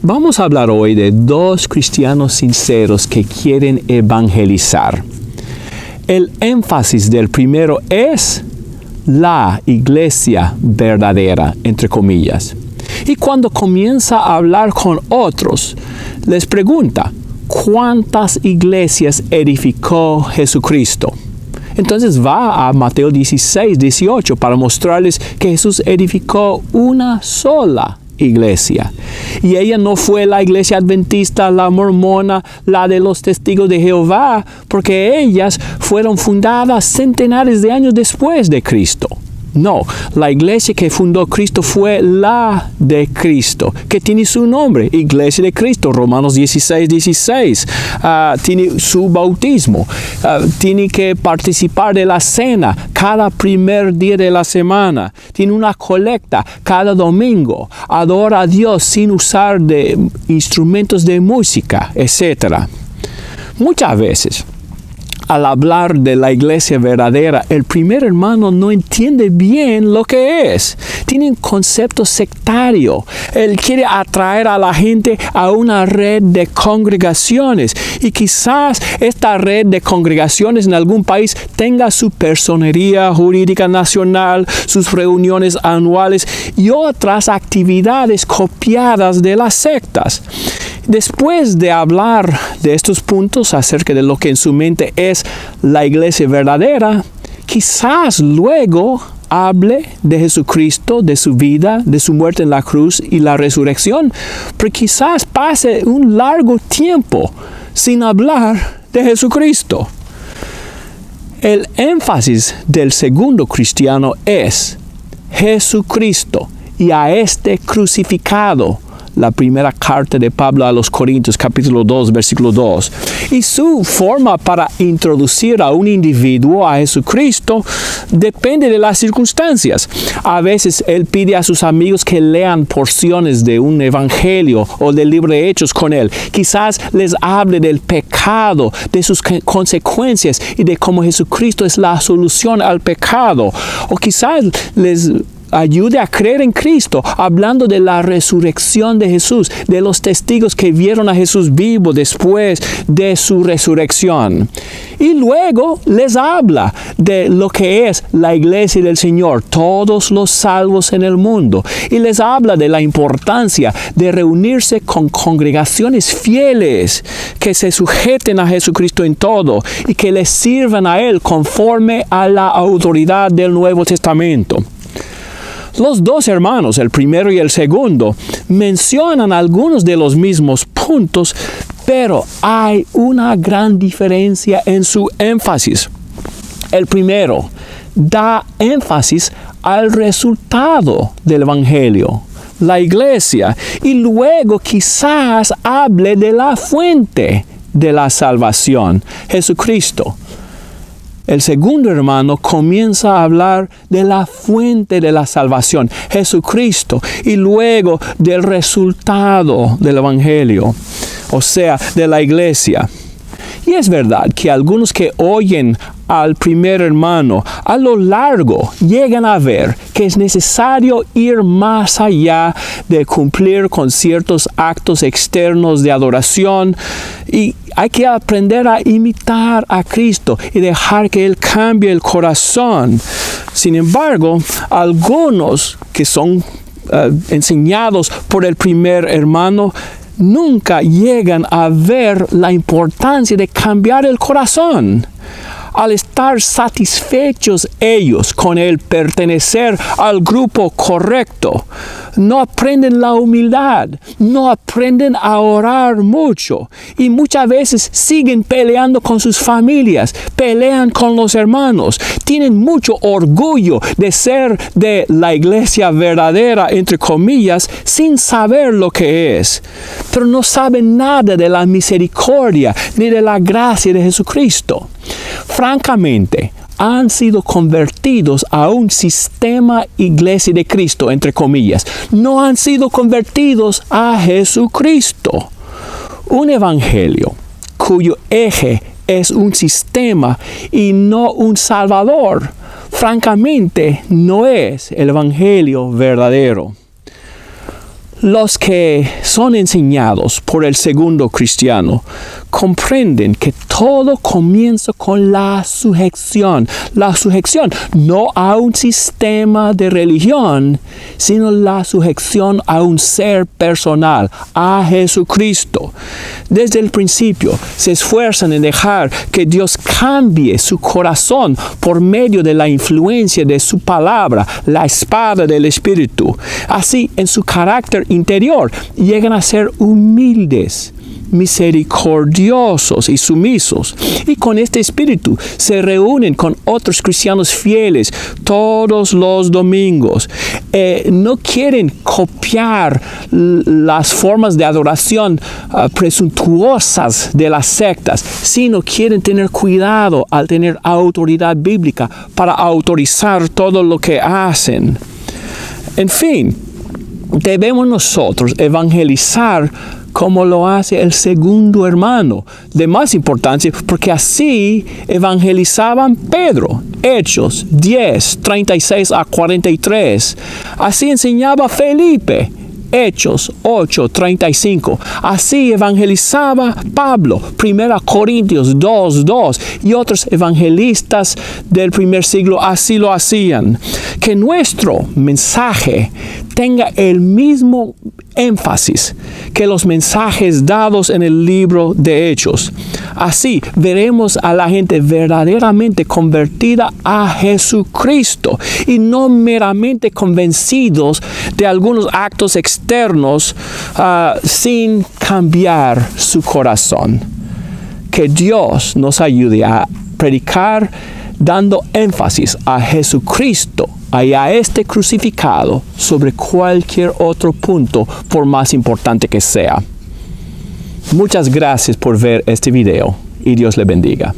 Vamos a hablar hoy de dos cristianos sinceros que quieren evangelizar. El énfasis del primero es la iglesia verdadera, entre comillas. Y cuando comienza a hablar con otros, les pregunta, ¿cuántas iglesias edificó Jesucristo? Entonces va a Mateo 16, 18 para mostrarles que Jesús edificó una sola iglesia. Y ella no fue la iglesia adventista, la mormona, la de los testigos de Jehová, porque ellas fueron fundadas centenares de años después de Cristo. No, la iglesia que fundó Cristo fue la de Cristo, que tiene su nombre, Iglesia de Cristo, Romanos 16, 16. Tiene su bautismo, tiene que participar de la cena cada primer día de la semana, tiene una colecta cada domingo, adora a Dios sin usar de instrumentos de música, etc. Muchas veces, al hablar de la iglesia verdadera, el primer hermano no entiende bien lo que es. Tiene un concepto sectario. Él quiere atraer a la gente a una red de congregaciones. Y quizás esta red de congregaciones en algún país tenga su personería jurídica nacional, sus reuniones anuales y otras actividades copiadas de las sectas. Después de hablar de estos puntos acerca de lo que en su mente es la iglesia verdadera, quizás luego hable de Jesucristo, de su vida, de su muerte en la cruz y la resurrección, pero quizás pase un largo tiempo sin hablar de Jesucristo. El énfasis del segundo cristiano es Jesucristo y a este crucificado. La primera carta de Pablo a los Corintios, capítulo 2, versículo 2. Y su forma para introducir a un individuo a Jesucristo depende de las circunstancias. A veces él pide a sus amigos que lean porciones de un evangelio o del libro de Hechos con él. Quizás les hable del pecado, de sus consecuencias y de cómo Jesucristo es la solución al pecado. O quizás les ayude a creer en Cristo, hablando de la resurrección de Jesús, de los testigos que vieron a Jesús vivo después de su resurrección. Y luego les habla de lo que es la iglesia del Señor, todos los salvos en el mundo. Y les habla de la importancia de reunirse con congregaciones fieles que se sujeten a Jesucristo en todo y que les sirvan a Él conforme a la autoridad del Nuevo Testamento. Los dos hermanos, el primero y el segundo, mencionan algunos de los mismos puntos, pero hay una gran diferencia en su énfasis. El primero da énfasis al resultado del evangelio, la iglesia, y luego quizás hable de la fuente de la salvación, Jesucristo. El segundo hermano comienza a hablar de la fuente de la salvación, Jesucristo, y luego del resultado del evangelio, o sea, de la iglesia. Y es verdad que algunos que oyen al primer hermano a lo largo llegan a ver que es necesario ir más allá de cumplir con ciertos actos externos de adoración y hay que aprender a imitar a Cristo y dejar que Él cambie el corazón. Sin embargo, algunos que son enseñados por el primer hermano nunca llegan a ver la importancia de cambiar el corazón. Al estar satisfechos ellos con el pertenecer al grupo correcto, no aprenden la humildad, no aprenden a orar mucho y muchas veces siguen peleando con sus familias, pelean con los hermanos, tienen mucho orgullo de ser de la iglesia verdadera, entre comillas, sin saber lo que es, pero no saben nada de la misericordia ni de la gracia de Jesucristo. Francamente, han sido convertidos a un sistema iglesia de Cristo, entre comillas. No han sido convertidos a Jesucristo. Un evangelio cuyo eje es un sistema y no un salvador, francamente, no es el evangelio verdadero. Los que son enseñados por el segundo cristiano comprenden que todo comienza con la sujeción. La sujeción no a un sistema de religión, sino la sujeción a un ser personal, a Jesucristo. Desde el principio se esfuerzan en dejar que Dios cambie su corazón por medio de la influencia de su palabra, la espada del Espíritu. Así, en su carácter interior, llegan a ser humildes, misericordiosos y sumisos. Y con este espíritu se reúnen con otros cristianos fieles todos los domingos. No quieren copiar las formas de adoración presuntuosas de las sectas, sino quieren tener cuidado al tener autoridad bíblica para autorizar todo lo que hacen. En fin, debemos nosotros evangelizar como lo hace el segundo hermano, de más importancia, porque así evangelizaban Pedro. Hechos 10, 36 a 43. Así enseñaba Felipe. Hechos 8, 35. Así evangelizaba Pablo. 1 Corintios 2, 2. Y otros evangelistas del primer siglo así lo hacían. Que nuestro mensaje tenga el mismo énfasis que los mensajes dados en el libro de Hechos. Así veremos a la gente verdaderamente convertida a Jesucristo y no meramente convencidos de algunos actos externos sin cambiar su corazón. Que Dios nos ayude a predicar dando énfasis a Jesucristo y a este crucificado sobre cualquier otro punto, por más importante que sea. Muchas gracias por ver este video y Dios le bendiga.